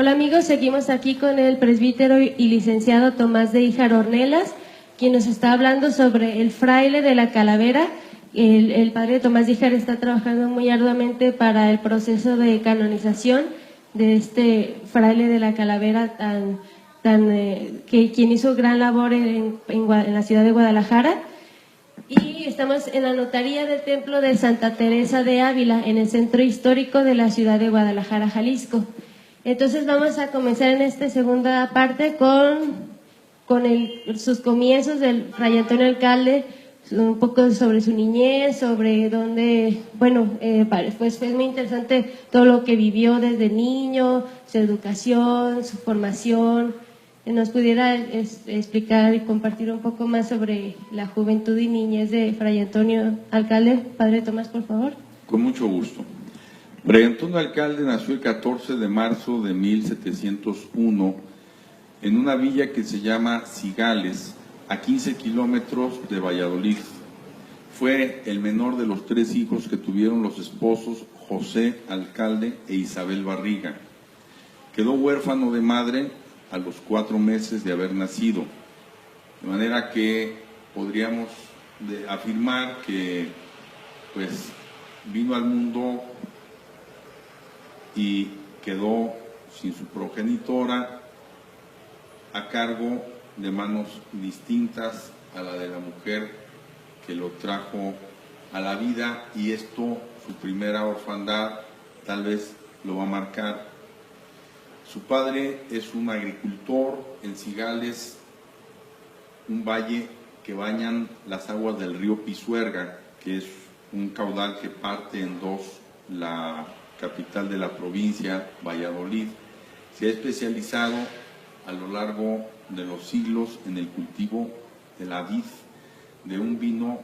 Hola amigos, seguimos aquí con el presbítero y licenciado Tomás de Híjar Ornelas, quien nos está hablando sobre el fraile de la calavera. El padre Tomás de Híjar está trabajando muy arduamente para el proceso de canonización de este fraile de la calavera quien hizo gran labor en la ciudad de Guadalajara. Y estamos en la notaría del templo de Santa Teresa de Ávila, en el centro histórico de la ciudad de Guadalajara, Jalisco. Entonces vamos a comenzar en esta segunda parte con sus comienzos del Fray Antonio Alcalde, un poco sobre su niñez, sobre dónde, pues fue muy interesante todo lo que vivió desde niño, su educación, su formación. ¿Nos pudiera explicar y compartir un poco más sobre la juventud y niñez de Fray Antonio Alcalde? Padre Tomás, por favor. Con mucho gusto. Fray Antonio Alcalde nació el 14 de marzo de 1701 en una villa que se llama Cigales, a 15 kilómetros de Valladolid. Fue el menor de los 3 hijos que tuvieron los esposos José Alcalde e Isabel Barriga. Quedó huérfano de madre a los 4 meses de haber nacido, de manera que podríamos afirmar que pues vino al mundo y quedó sin su progenitora, a cargo de manos distintas a la de la mujer que lo trajo a la vida, y esto, su primera orfandad, tal vez lo va a marcar. Su padre es un agricultor en Cigales, un valle que bañan las aguas del río Pisuerga, que es un caudal que parte en dos la capital de la provincia, Valladolid. Se ha especializado a lo largo de los siglos en el cultivo de la vid, de un vino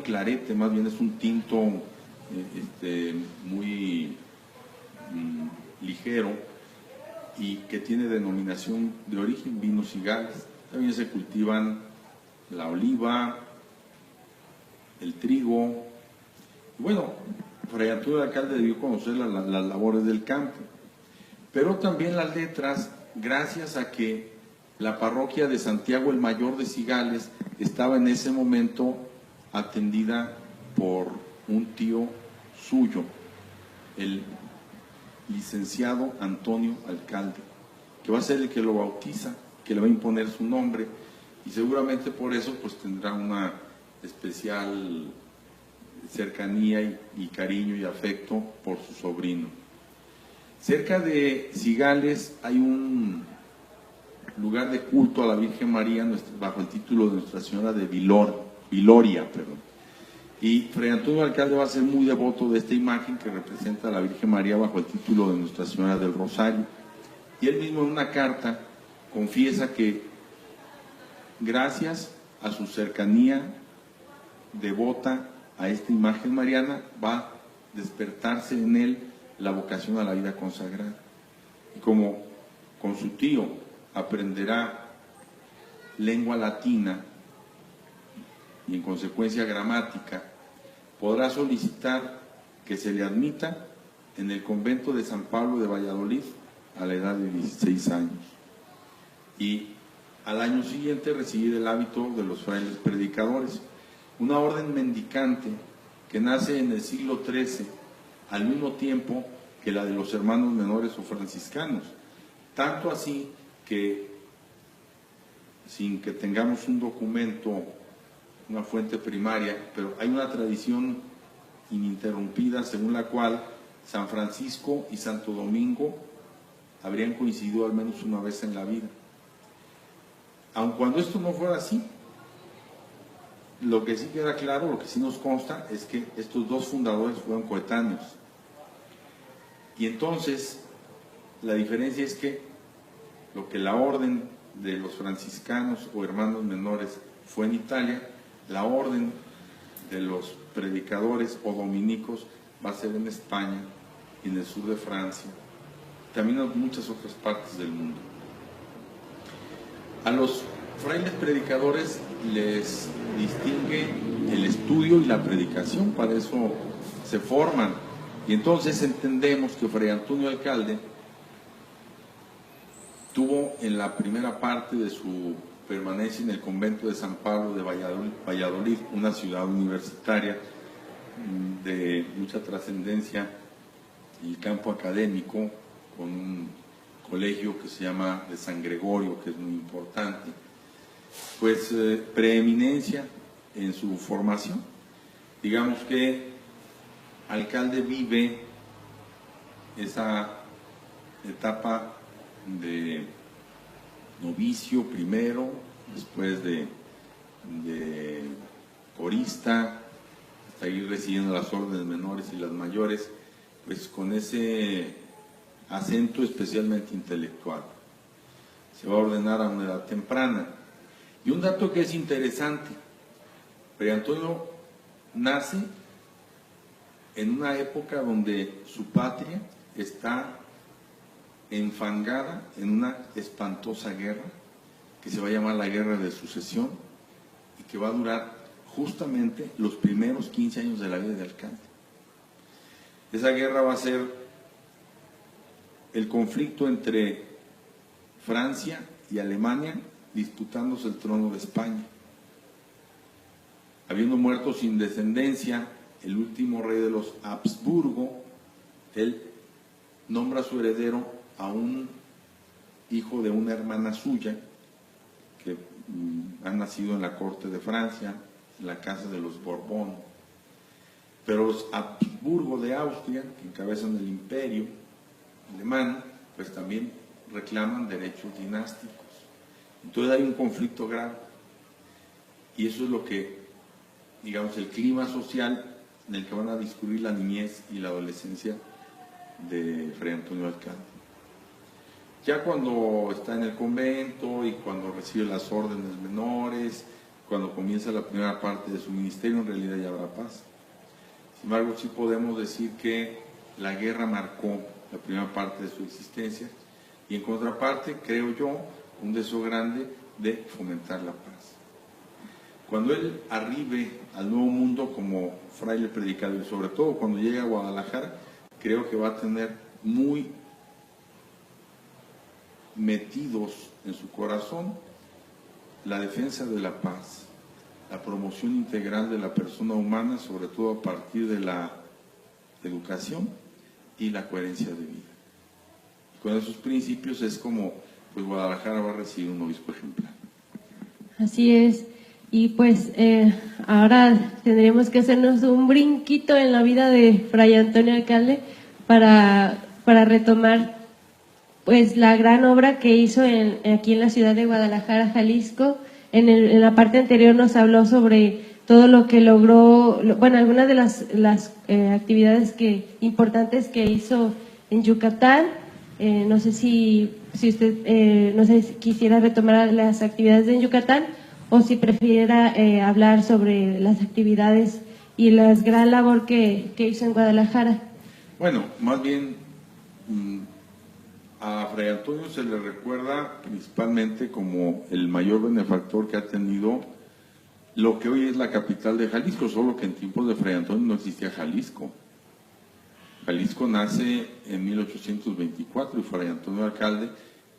clarete, más bien es un tinto muy ligero y que tiene denominación de origen vino Cigales. También se cultivan la oliva, el trigo. Bueno, Fray Antonio Alcalde debió conocer las labores del campo, pero también las letras, gracias a que la parroquia de Santiago el Mayor de Cigales estaba en ese momento atendida por un tío suyo, el licenciado Antonio Alcalde, que va a ser el que lo bautiza, que le va a imponer su nombre, y seguramente por eso pues tendrá una especial cercanía y cariño y afecto por su sobrino. Cerca de Cigales hay un lugar de culto a la Virgen María bajo el título de Nuestra Señora de Viloria. Y Fray Antonio Alcalde va a ser muy devoto de esta imagen que representa a la Virgen María bajo el título de Nuestra Señora del Rosario. Y él mismo en una carta confiesa que gracias a su cercanía devota a esta imagen mariana va a despertarse en él la vocación a la vida consagrada. Y como con su tío aprenderá lengua latina y en consecuencia gramática, podrá solicitar que se le admita en el convento de San Pablo de Valladolid a la edad de 16 años. Y al año siguiente recibir el hábito de los frailes predicadores, una orden mendicante que nace en el siglo XIII, al mismo tiempo que la de los hermanos menores o franciscanos. Tanto así que, sin que tengamos un documento, una fuente primaria, pero hay una tradición ininterrumpida según la cual San Francisco y Santo Domingo habrían coincidido al menos una vez en la vida. Aun cuando esto no fuera así, lo que sí queda claro, lo que sí nos consta, es que estos dos fundadores fueron coetáneos. Y entonces, la diferencia es que lo que la orden de los franciscanos o hermanos menores fue en Italia, la orden de los predicadores o dominicos va a ser en España y en el sur de Francia, también en muchas otras partes del mundo. A los frailes predicadores les distingue el estudio y la predicación, para eso se forman. Y entonces entendemos que Fray Antonio Alcalde tuvo en la primera parte de su permanencia en el convento de San Pablo de Valladolid, una ciudad universitaria de mucha trascendencia y campo académico, con un colegio que se llama de San Gregorio, que es muy importante, pues preeminencia en su formación. Digamos que Alcalde vive esa etapa de novicio primero, después de corista, hasta ir recibiendo las órdenes menores y las mayores, pues con ese acento especialmente intelectual. Se va a ordenar a una edad temprana. Y un dato que es interesante, Fray Antonio nace en una época donde su patria está enfangada en una espantosa guerra que se va a llamar la Guerra de Sucesión y que va a durar justamente los primeros 15 años de la vida de alcalde. Esa guerra va a ser el conflicto entre Francia y Alemania disputándose el trono de España. Habiendo muerto sin descendencia el último rey de los Habsburgo, él nombra a su heredero a un hijo de una hermana suya que ha nacido en la corte de Francia, en la casa de los Borbón. Pero los Habsburgo de Austria, que encabezan el imperio alemán, pues también reclaman derechos dinásticos. Entonces hay un conflicto grave. Y eso es lo que, digamos, el clima social en el que van a discurrir la niñez y la adolescencia de Fray Antonio Alcalde. Ya cuando está en el convento y cuando recibe las órdenes menores, cuando comienza la primera parte de su ministerio, en realidad ya habrá paz. Sin embargo, sí podemos decir que la guerra marcó la primera parte de su existencia y en contraparte, creo yo, un deseo grande de fomentar la paz. Cuando él arribe al Nuevo Mundo como fraile predicador y sobre todo cuando llegue a Guadalajara, creo que va a tener muy metidos en su corazón la defensa de la paz, la promoción integral de la persona humana, sobre todo a partir de la educación y la coherencia de vida. Y con esos principios es como pues Guadalajara va a recibir un obispo ejemplar. Así es. Y pues ahora tendríamos que hacernos un brinquito en la vida de Fray Antonio Alcalde para retomar pues la gran obra que hizo aquí en la ciudad de Guadalajara, Jalisco. En la parte anterior nos habló sobre todo lo que logró, bueno, algunas de las actividades importantes que hizo en Yucatán. No sé si usted no sé si quisiera retomar las actividades en Yucatán o si prefiera hablar sobre las actividades y la gran labor que hizo en Guadalajara. Bueno, más bien a Fray Antonio se le recuerda principalmente como el mayor benefactor que ha tenido lo que hoy es la capital de Jalisco, solo que en tiempos de Fray Antonio no existía Jalisco. Jalisco nace en 1824 y Fray Antonio Alcalde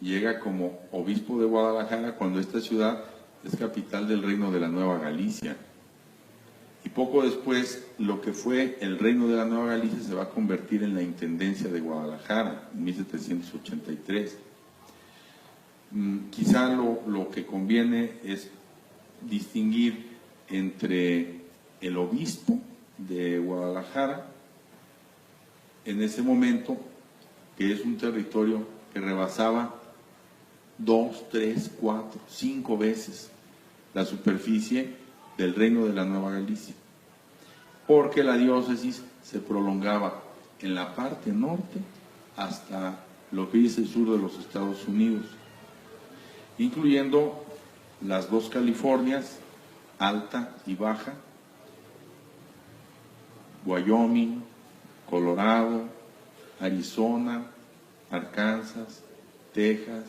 llega como obispo de Guadalajara cuando esta ciudad es capital del reino de la Nueva Galicia. Y poco después, lo que fue el reino de la Nueva Galicia se va a convertir en la Intendencia de Guadalajara, en 1783. Quizá lo que conviene es distinguir entre el obispo de Guadalajara, en ese momento, que es un territorio que rebasaba 2, 3, 4, 5 veces la superficie del reino de la Nueva Galicia, porque la diócesis se prolongaba en la parte norte hasta lo que es el sur de los Estados Unidos, incluyendo las dos Californias, Alta y Baja, Wyoming, Colorado, Arizona, Arkansas, Texas,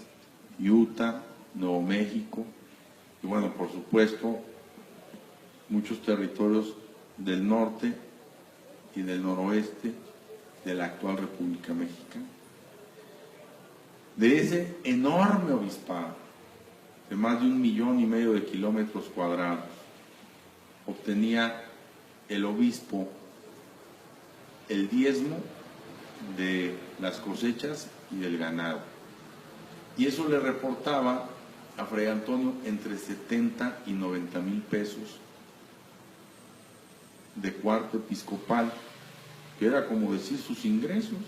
Utah, Nuevo México y bueno, por supuesto, muchos territorios del norte y del noroeste de la actual República Mexicana. De ese enorme obispado, de más de 1,5 millones de kilómetros cuadrados, obtenía el obispo el diezmo de las cosechas y del ganado. Y eso le reportaba a Fray Antonio entre 70 y 90 mil pesos de cuarto episcopal, que era como decir sus ingresos,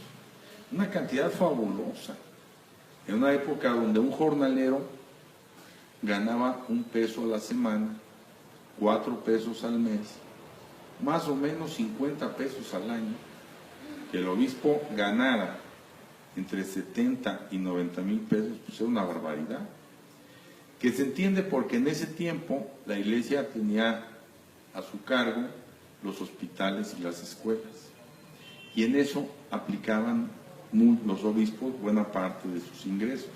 una cantidad fabulosa, en una época donde un jornalero ganaba 1 peso a la semana, 4 pesos al mes, más o menos 50 pesos al año. Que el obispo ganara entre 70 y 90 mil pesos, pues era una barbaridad. Que se entiende porque en ese tiempo la iglesia tenía a su cargo los hospitales y las escuelas, y en eso aplicaban los obispos buena parte de sus ingresos.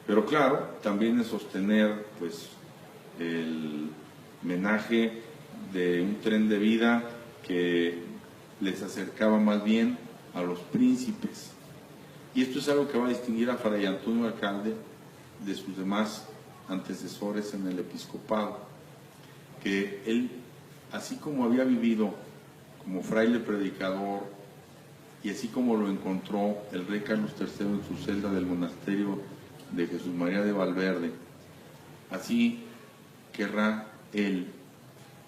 Pero claro, también es sostener pues el menaje de un tren de vida que les acercaba más bien a los príncipes. Y esto es algo que va a distinguir a Fray Antonio Alcalde de sus demás antecesores en el episcopado, que él, así como había vivido como fraile predicador, y así como lo encontró el rey Carlos III en su celda del monasterio de Jesús María de Valverde, así querrá él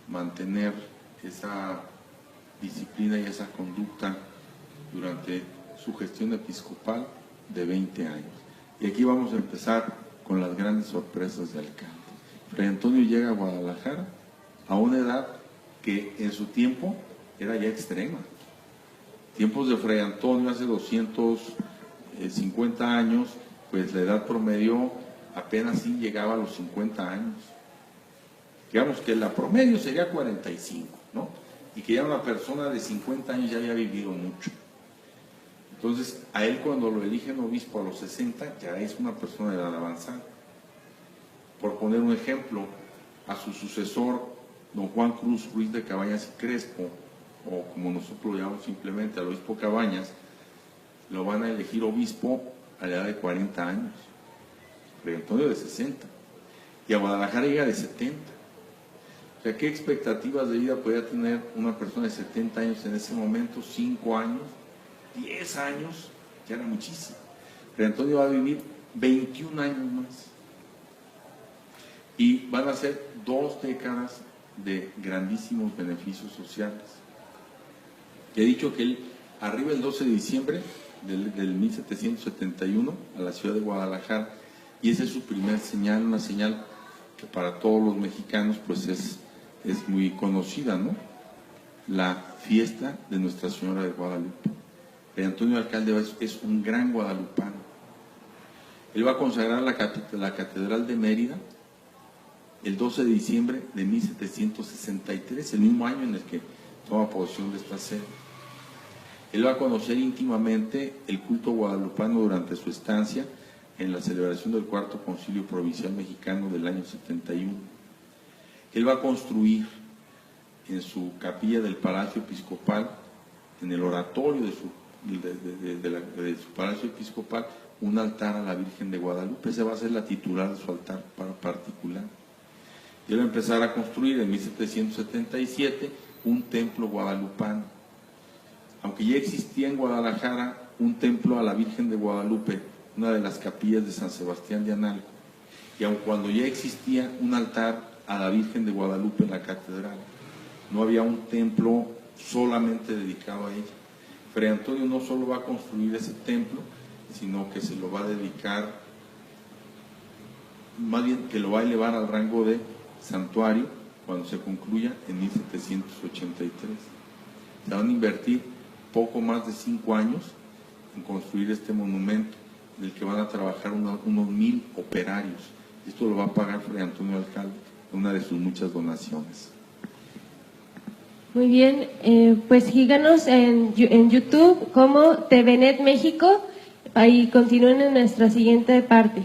mantener esa disciplina y esa conducta durante su gestión episcopal de 20 años. Y aquí vamos a empezar con las grandes sorpresas de Alcalde. Fray Antonio llega a Guadalajara a una edad que en su tiempo era ya extrema. Tiempos de Fray Antonio, hace 250 años, pues la edad promedio apenas sí llegaba a los 50 años. Digamos que la promedio sería 45, ¿no? Y que ya una persona de 50 años ya había vivido mucho. Entonces, a él cuando lo eligen obispo a los 60, ya es una persona de edad avanzada. Por poner un ejemplo, a su sucesor, don Juan Cruz Ruiz de Cabañas y Crespo, o como nosotros lo llamamos simplemente al obispo Cabañas, lo van a elegir obispo a la edad de 40 años, Fray Antonio de 60, y a Guadalajara llega de 70. O sea, ¿qué expectativas de vida podía tener una persona de 70 años en ese momento? 5 años, 10 años, ya era muchísimo. Fray Antonio va a vivir 21 años más. Y van a ser 2 décadas de grandísimos beneficios sociales. He dicho que él arriba el 12 de diciembre del 1771 a la ciudad de Guadalajara, y esa es su primer señal, una señal que para todos los mexicanos pues es muy conocida, ¿no? La fiesta de Nuestra Señora de Guadalupe. Fray Antonio Alcalde es un gran guadalupano. Él va a consagrar la Catedral de Mérida el 12 de diciembre de 1763, el mismo año en el que toma posesión de esta sede. Él va a conocer íntimamente el culto guadalupano durante su estancia en la celebración del Cuarto Concilio Provincial Mexicano del año 71. Él va a construir en su capilla del Palacio Episcopal, en el oratorio de su Palacio Episcopal, un altar a la Virgen de Guadalupe. Esa va a ser la titular de su altar particular. Y él va a empezar a construir en 1777 un templo guadalupano. Aunque ya existía en Guadalajara un templo a la Virgen de Guadalupe, una de las capillas de San Sebastián de Analco, y aun cuando ya existía un altar a la Virgen de Guadalupe en la catedral, no había un templo solamente dedicado a ella. Fray Antonio no solo va a construir ese templo, sino que se lo va a dedicar, más bien que lo va a elevar al rango de santuario cuando se concluya en 1783. Se van a invertir poco más de 5 años en construir este monumento, en el que van a trabajar unos 1,000 operarios. Esto lo va a pagar Fray Antonio Alcalde, una de sus muchas donaciones. Muy bien, pues síganos en YouTube como TVNet México, ahí continúen en nuestra siguiente parte.